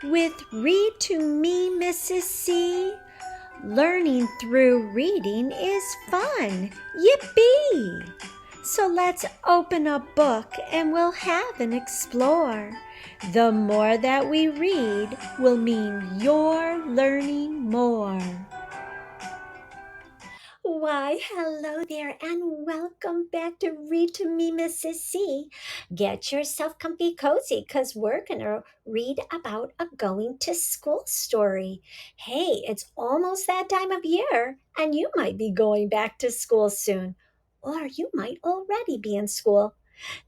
with Read to Me, Mrs. C. Learning through reading is fun. Yippee! So let's open a book and we'll have an explore. The more that we read will mean you're learning more. Why, hello there, and welcome back to Read to Me, Mrs. C. Get yourself comfy cozy because we're going to read about a going to school story. Hey, it's almost that time of year, and you might be going back to school soon, or you might already be in school.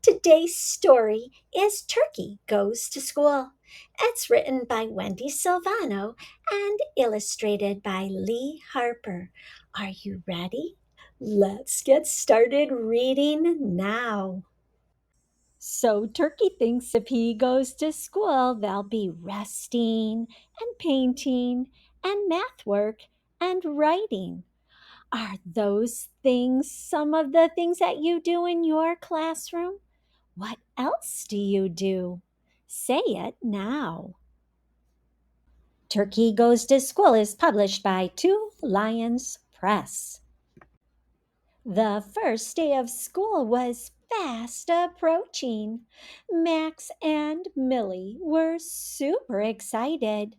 Today's story is Turkey Goes to School. It's written by Wendi Silvano and illustrated by Lee Harper. Are you ready? Let's get started reading now. So Turkey thinks if he goes to school, they'll be resting and painting and math work and writing. Are those things some of the things that you do in your classroom? What else do you do? Say it now. Turkey Goes to School is published by Two Lions Press. The first day of school was fast approaching. Max and Millie were super excited,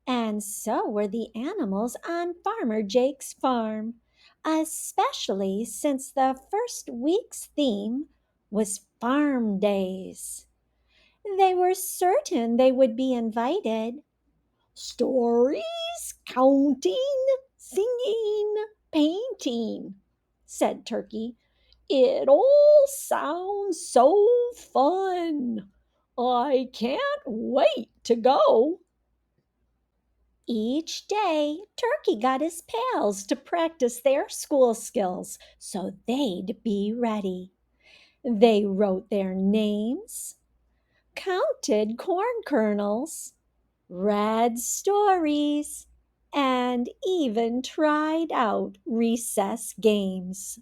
and so were the animals on Farmer Jake's farm, especially since the first week's theme was farm days. They were certain they would be invited. Stories, counting, singing, painting, said Turkey. It all sounds so fun. I can't wait to go. Each day, Turkey got his pals to practice their school skills so they'd be ready. They wrote their names, counted corn kernels, read stories, and even tried out recess games.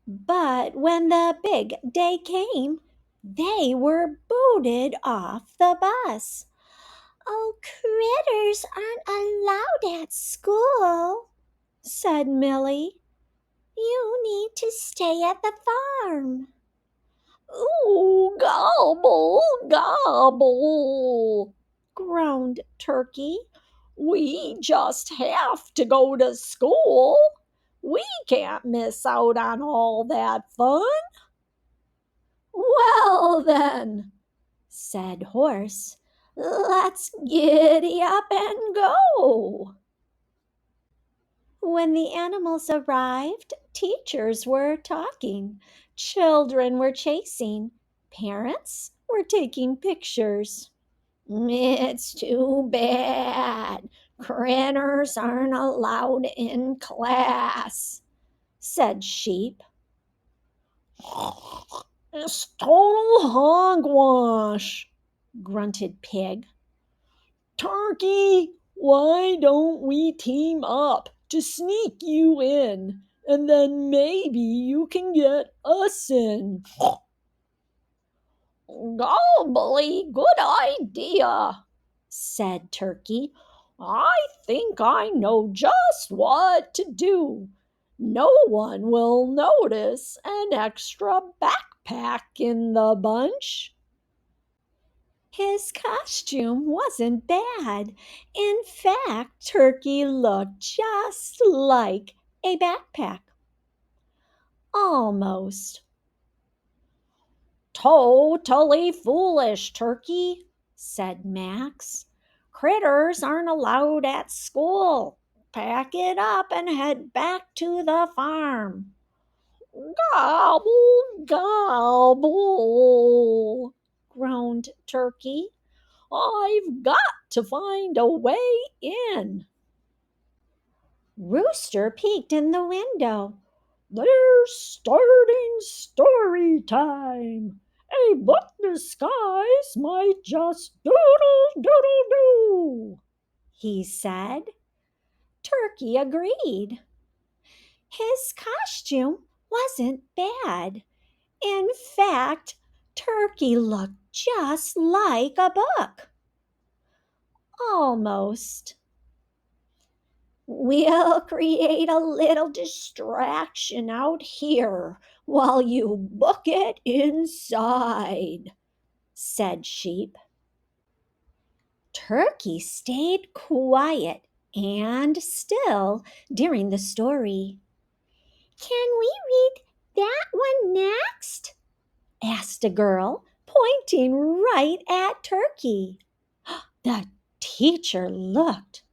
But when the big day came, they were booted off the bus. Oh, critters aren't allowed at school, said Millie. You need to stay at the farm. Ooh, gobble, gobble, groaned Turkey. We just have to go to school. We can't miss out on all that fun. Well, then, said Horse, let's giddy up and go. When the animals arrived, teachers were talking, children were chasing, parents were taking pictures. It's too bad. Critters aren't allowed in class, said Sheep. It's total hogwash, grunted Pig. Turkey, why don't we team up to sneak you in, and then maybe you can get us in? Golly, good idea, said Turkey. I think I know just what to do. No one will notice an extra backpack in the bunch. His costume wasn't bad. In fact, Turkey looked just like a backpack. Almost. Totally foolish, Turkey, said Max. Critters aren't allowed at school. Pack it up and head back to the farm. Gobble, gobble, groaned Turkey. I've got to find a way in. Rooster peeked in the window. They're starting story time. A book disguise might just doodle doodle do, he said. Turkey agreed. His costume wasn't bad. In fact, Turkey looked just like a book. Almost. We'll create a little distraction out here while you book it inside, said Sheep. Turkey stayed quiet and still during the story. Can we read that one next? Asked a girl, pointing right at Turkey. The teacher looked.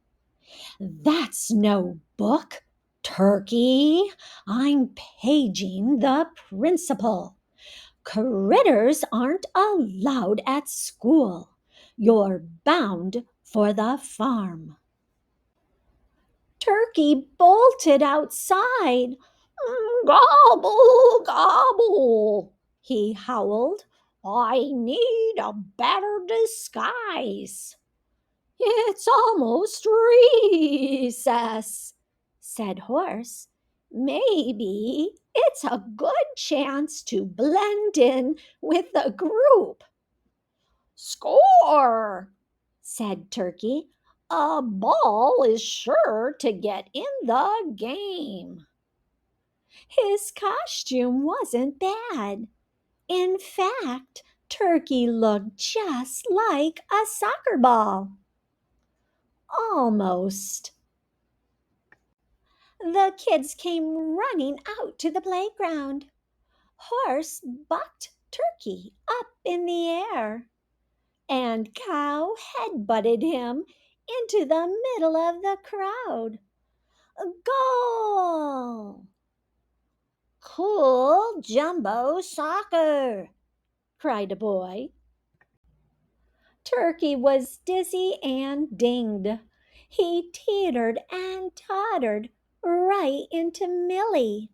That's no book, Turkey. I'm paging the principal. Critters aren't allowed at school. You're bound for the farm. Turkey bolted outside. Gobble, gobble, he howled. I need a better disguise. It's almost recess, said Horse. Maybe it's a good chance to blend in with the group. Score, said Turkey. A ball is sure to get in the game. His costume wasn't bad. In fact, Turkey looked just like a soccer ball. Almost. The kids came running out to the playground. Horse bucked Turkey up in the air, and Cow head-butted him into the middle of the crowd. Goal! Cool jumbo soccer, cried a boy. Turkey was dizzy and dinged. He teetered and tottered right into Millie.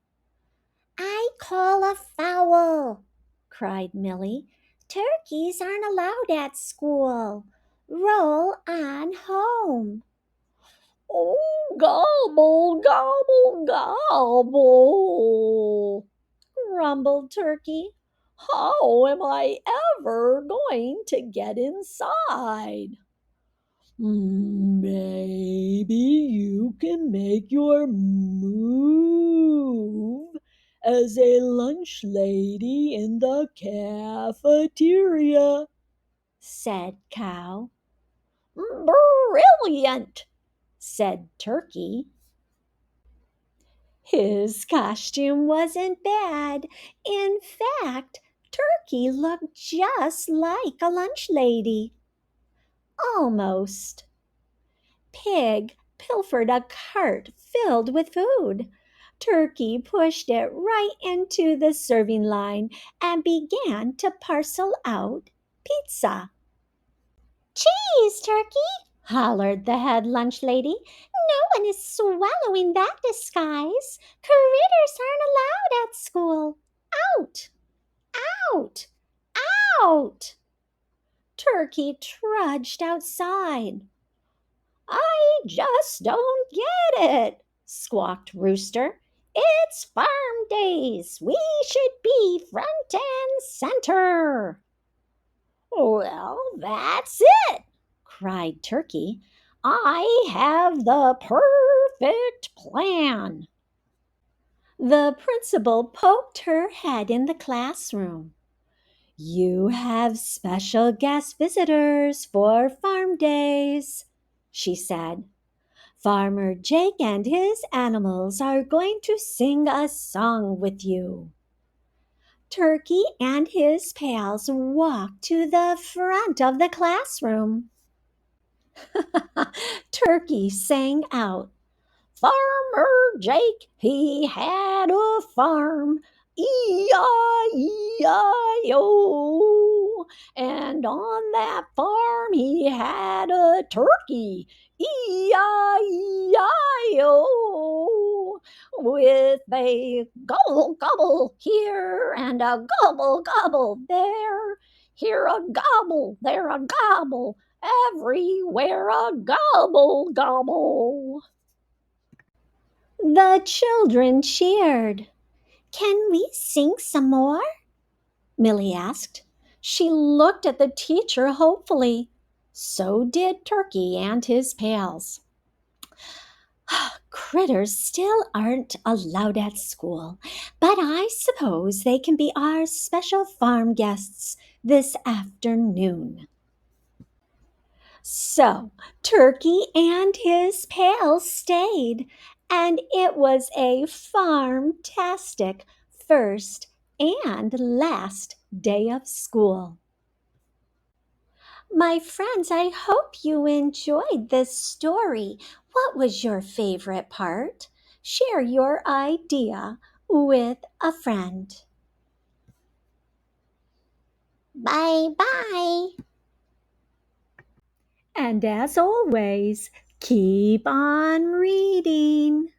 I call a foul, cried Millie. Turkeys aren't allowed at school. Roll on home. Oh, gobble, gobble, gobble, grumbled Turkey. How am I ever going to get inside? Maybe you can make your move as a lunch lady in the cafeteria, said Cow. Brilliant, said Turkey. His costume wasn't bad. In fact, Turkey looked just like a lunch lady. Almost. Pig pilfered a cart filled with food. Turkey pushed it right into the serving line and began to parcel out pizza. Cheese, Turkey, hollered the head lunch lady. No one is swallowing that disguise. Critters aren't allowed at school. Out! Out! Out! Turkey trudged outside. I just don't get it, squawked Rooster. It's farm days. We should be front and center. Well, that's it, cried Turkey. I have the perfect plan. The principal poked her head in the classroom. You have special guest visitors for farm days, she said. Farmer Jake and his animals are going to sing a song with you. Turkey and his pals walked to the front of the classroom. Turkey sang out, Farmer Jake, he had a farm, E-I-E-I-O. And on that farm he had a turkey, E-I-E-I-O. With a gobble gobble here and a gobble gobble there. Here a gobble, there a gobble, everywhere a gobble gobble. The children cheered. Can we sing some more? Millie asked. She looked at the teacher hopefully. So did Turkey and his pals. Critters still aren't allowed at school, but I suppose they can be our special farm guests this afternoon. So, Turkey and his pals stayed, and it was a farm-tastic first and last day of school. My friends, I hope you enjoyed this story. What was your favorite part? Share your idea with a friend. Bye bye. And as always, keep on reading.